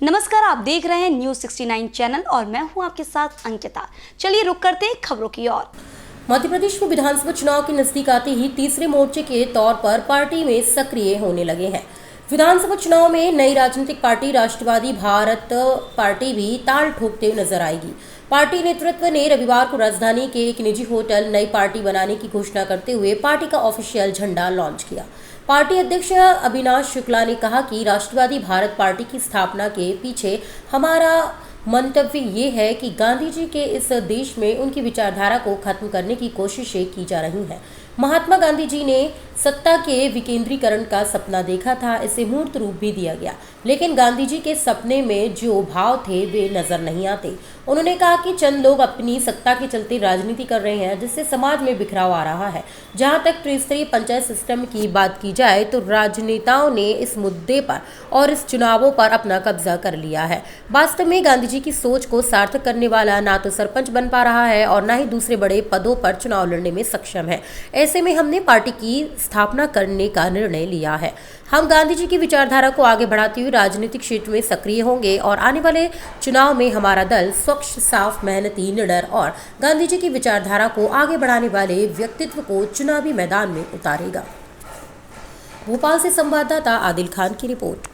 नमस्कार, आप देख रहे हैं न्यूज 69 चैनल और मैं हूं आपके साथ अंकिता। चलिए रुक करते हैं खबरों की ओर। मध्य प्रदेश में विधानसभा चुनाव के नजदीक आते ही तीसरे मोर्चे के तौर पर पार्टी में सक्रिय होने लगे हैं। विधानसभा चुनाव में नई राजनीतिक पार्टी राष्ट्रवादी भारत पार्टी भी ताल ठोकते नजर आएगी। पार्टी नेतृत्व ने रविवार को राजधानी के एक निजी होटल नई पार्टी बनाने की घोषणा करते हुए पार्टी का ऑफिशियल झंडा लॉन्च किया। पार्टी अध्यक्ष अविनाश शुक्ला ने कहा कि राष्ट्रवादी भारत पार्टी की स्थापना के पीछे हमारा मंतव्य ये है कि गांधी जी के इस देश में उनकी विचारधारा को खत्म करने की कोशिशें की जा रही हैं। महात्मा गांधी जी ने सत्ता के विकेंद्रीकरण का सपना देखा था, इसे मूर्त रूप भी दिया गया, लेकिन गांधी जी के सपने में जो भाव थे वे नजर नहीं आते। उन्होंने कहा कि चंद लोग अपनी सत्ता के चलते राजनीति कर रहे हैं, जिससे समाज में बिखराव आ रहा है। जहां तक त्रिस्तरीय पंचायत सिस्टम की बात की जाए तो राजनेताओं ने इस मुद्दे पर और इस चुनावों पर अपना कब्जा कर लिया है। वास्तव में गांधी जी की सोच को सार्थक करने वाला ना तो सरपंच बन पा रहा है और ना ही दूसरे बड़े पदों पर चुनाव लड़ने में सक्षम है। ऐसे में हमने पार्टी की स्थापना करने का निर्णय लिया है। हम गांधी जी की विचारधारा को आगे बढ़ाते हुए राजनीतिक क्षेत्र में सक्रिय होंगे और आने वाले चुनाव में हमारा दल स्वच्छ, साफ, मेहनती, निडर और गांधी जी की विचारधारा को आगे बढ़ाने वाले व्यक्तित्व को चुनावी मैदान में उतारेगा। भोपाल से संवाददाता आदिल खान की रिपोर्ट।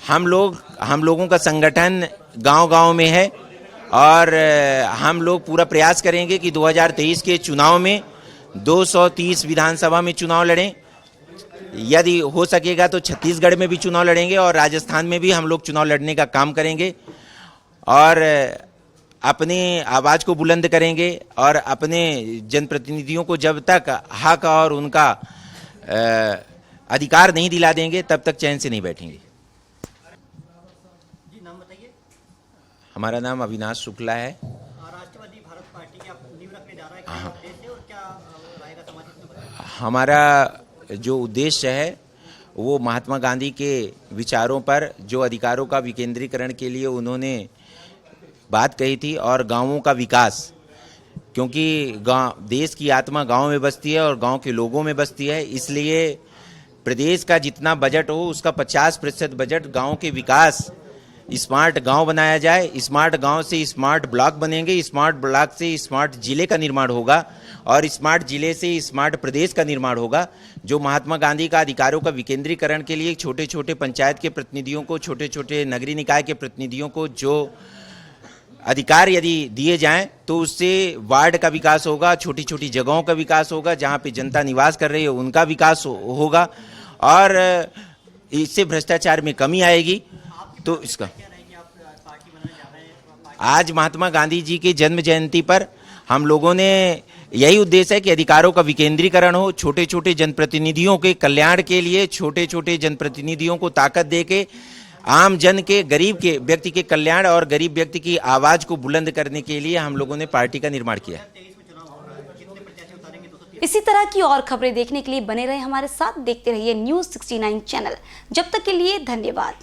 हम लोगों का संगठन गांव-गांव में है और हम लोग पूरा प्रयास करेंगे कि 2023 के चुनाव में 230 विधानसभा में चुनाव लड़ें। यदि हो सकेगा तो छत्तीसगढ़ में भी चुनाव लड़ेंगे और राजस्थान में भी हम लोग चुनाव लड़ने का काम करेंगे और अपनी आवाज़ को बुलंद करेंगे और अपने जनप्रतिनिधियों को जब तक हक और उनका अधिकार नहीं दिला देंगे तब तक चैन से नहीं बैठेंगे। जी, नाम बताइए। हमारा नाम अविनाश शुक्ला है। राष्ट्रवादी भारत पार्टी की आप नींव रखने जा रहे हैं, क्या उद्देश्य और क्या रहेगा समाज? हमारा जो उद्देश्य है वो महात्मा गांधी के विचारों पर, जो अधिकारों का विकेंद्रीकरण के लिए उन्होंने बात कही थी, और गांवों का विकास, क्योंकि देश की आत्मा गांव में बसती है और गांव के लोगों में बसती है। इसलिए प्रदेश का जितना बजट हो उसका 50% बजट गांव के विकास, स्मार्ट गांव बनाया जाए। स्मार्ट गांव से स्मार्ट ब्लॉक बनेंगे, स्मार्ट ब्लॉक से स्मार्ट जिले का निर्माण होगा और स्मार्ट जिले से स्मार्ट प्रदेश का निर्माण होगा। जो महात्मा गांधी का अधिकारों का विकेंद्रीकरण के लिए छोटे छोटे पंचायत के प्रतिनिधियों को, छोटे छोटे नगरीय निकाय के प्रतिनिधियों को जो अधिकार यदि दिए जाएं तो उससे वार्ड का विकास होगा, छोटी छोटी जगहों का विकास होगा, जहां पे जनता निवास कर रही है उनका विकास होगा और इससे भ्रष्टाचार में कमी आएगी। तो इसका आज महात्मा गांधी जी के जन्म जयंती पर हम लोगों ने यही उद्देश्य है कि अधिकारों का विकेंद्रीकरण हो, छोटे छोटे जनप्रतिनिधियों के कल्याण के लिए छोटे छोटे जनप्रतिनिधियों को ताकत देके आम जन के, गरीब के व्यक्ति के कल्याण और गरीब व्यक्ति की आवाज को बुलंद करने के लिए हम लोगों ने पार्टी का निर्माण किया। इसी तरह की और खबरें देखने के लिए बने रहे हमारे साथ, देखते रहिए न्यूज 69 चैनल। जब तक के लिए धन्यवाद।